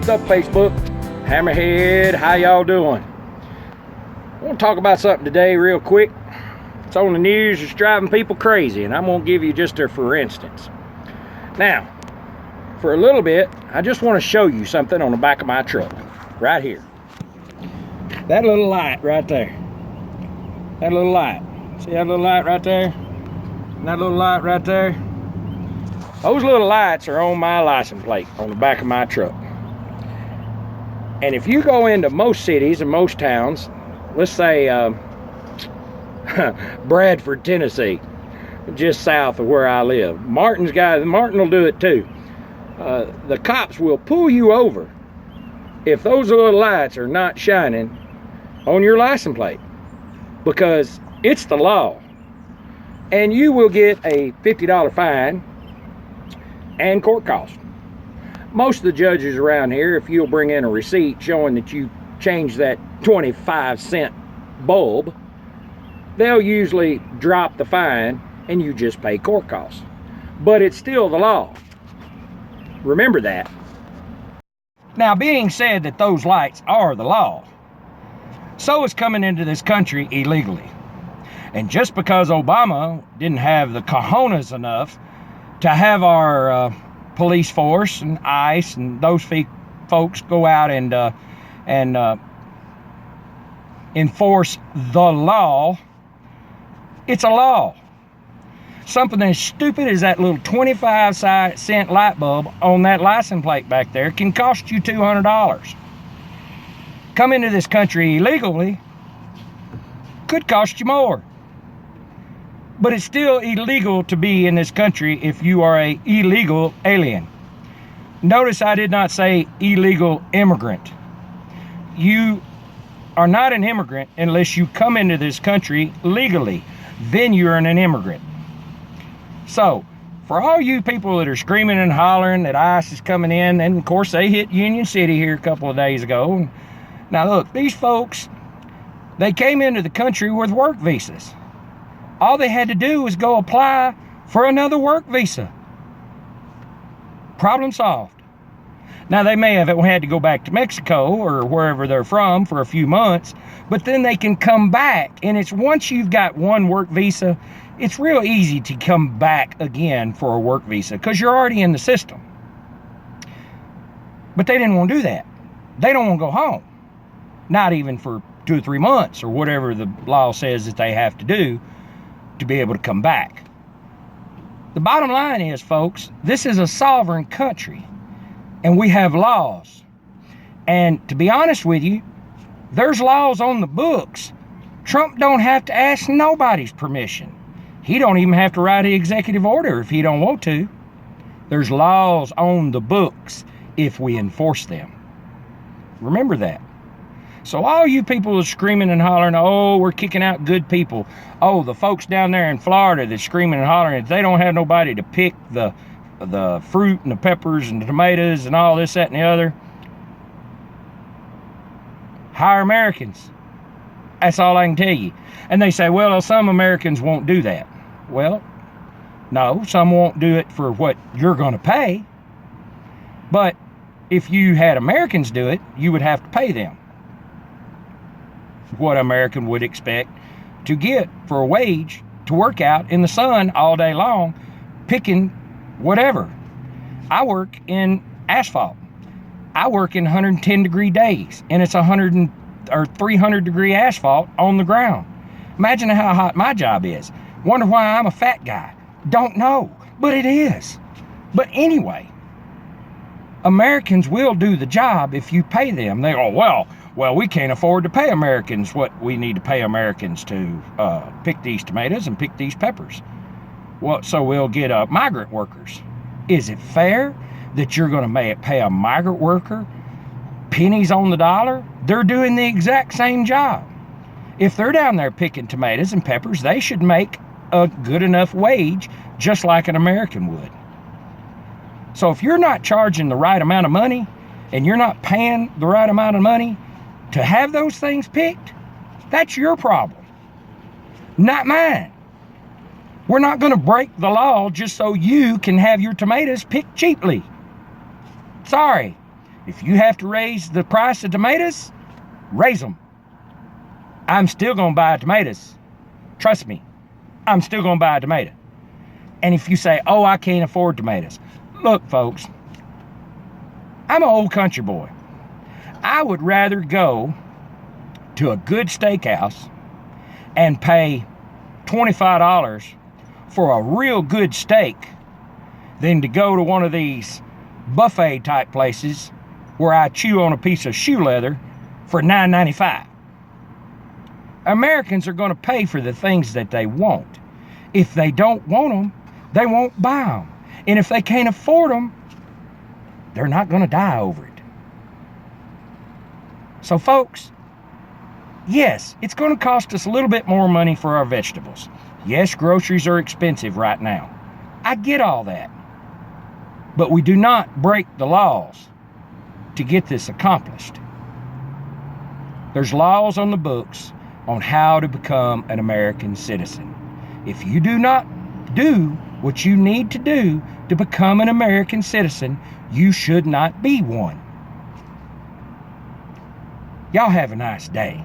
What's up, Facebook? Hammerhead, how y'all doing? I want to talk about something today real quick. It's on the news, it's driving people crazy, and I'm going to give you just a for instance. Now, for a little bit, I just want to show you something on the back of my truck, right here. That little light right there. That little light. See that little light right there? And that little light right there? Those little lights are on my license plate on the back of my truck. And if you go into most cities and most towns, let's say Bradford, Tennessee, just south of where I live. Martin will do it too. The cops will pull you over if those little lights are not shining on your license plate, because it's the law. And you will get a $50 fine and court cost. Most of the judges around here, if you'll bring in a receipt showing that you changed that 25-cent bulb, they'll usually drop the fine and you just pay court costs. But it's still the law. Remember that. Now, being said that those lights are the law, so is coming into this country illegally. And just because Obama didn't have the cojones enough to have our police force and ICE and those folks go out and enforce the law, it's a law. Something as stupid as that little 25-cent light bulb on that license plate back there can cost you $200. Come into this country illegally could cost you more. But it's still illegal to be in this country if you are an illegal alien. Notice I did not say illegal immigrant. You are not an immigrant unless you come into this country legally. Then you're an immigrant. So, for all you people that are screaming and hollering that ICE is coming in, and of course they hit Union City here a couple of days ago. Now look, these folks, they came into the country with work visas. All they had to do was go apply for another work visa. Problem solved. Now, they may have had to go back to Mexico or wherever they're from for a few months, but then they can come back. And it's once you've got one work visa, it's real easy to come back again for a work visa because you're already in the system. But they didn't want to do that. They don't want to go home. Not even for 2 or 3 months or whatever the law says that they have to do to be able to come back. The bottom line is, folks, this is a sovereign country and we have laws. And to be honest with you, there's laws on the books. Trump don't have to ask nobody's permission. He don't even have to write an executive order if he don't want to. There's laws on the books if we enforce them. Remember that. So all you people are screaming and hollering, oh, we're kicking out good people. Oh, the folks down there in Florida that's screaming and hollering, they don't have nobody to pick the fruit and the peppers and the tomatoes and all this, that, and the other. Hire Americans. That's all I can tell you. And they say, well, some Americans won't do that. Well, no, some won't do it for what you're going to pay. But if you had Americans do it, you would have to pay them what American would expect to get for a wage to work out in the sun all day long, picking whatever. I work in asphalt. I work in 110 degree days, and it's 300 degree asphalt on the ground. Imagine how hot my job is. Wonder why I'm a fat guy. Don't know, but it is. But anyway, Americans will do the job if you pay them. They go, well, we can't afford to pay Americans what we need to pay Americans to pick these tomatoes and pick these peppers. Well, so we'll get migrant workers. Is it fair that you're going to pay a migrant worker pennies on the dollar? They're doing the exact same job. If they're down there picking tomatoes and peppers, they should make a good enough wage just like an American would. So if you're not charging the right amount of money and you're not paying the right amount of money to have those things picked, that's your problem, not mine. We're not going to break the law just so you can have your tomatoes picked cheaply. Sorry. If you have to raise the price of tomatoes, raise them. I'm still going to buy tomatoes. Trust me, I'm still going to buy a tomato. And if you say, oh, I can't afford tomatoes. Look, folks, I'm an old country boy. I would rather go to a good steakhouse and pay $25 for a real good steak than to go to one of these buffet type places where I chew on a piece of shoe leather for $9.95. Americans are going to pay for the things that they want. If they don't want them, they won't buy them. And if they can't afford them, they're not going to die over it. So folks, yes, it's going to cost us a little bit more money for our vegetables. Yes, groceries are expensive right now. I get all that. But we do not break the laws to get this accomplished. There's laws on the books on how to become an American citizen. If you do not do what you need to do to become an American citizen, you should not be one. Y'all have a nice day.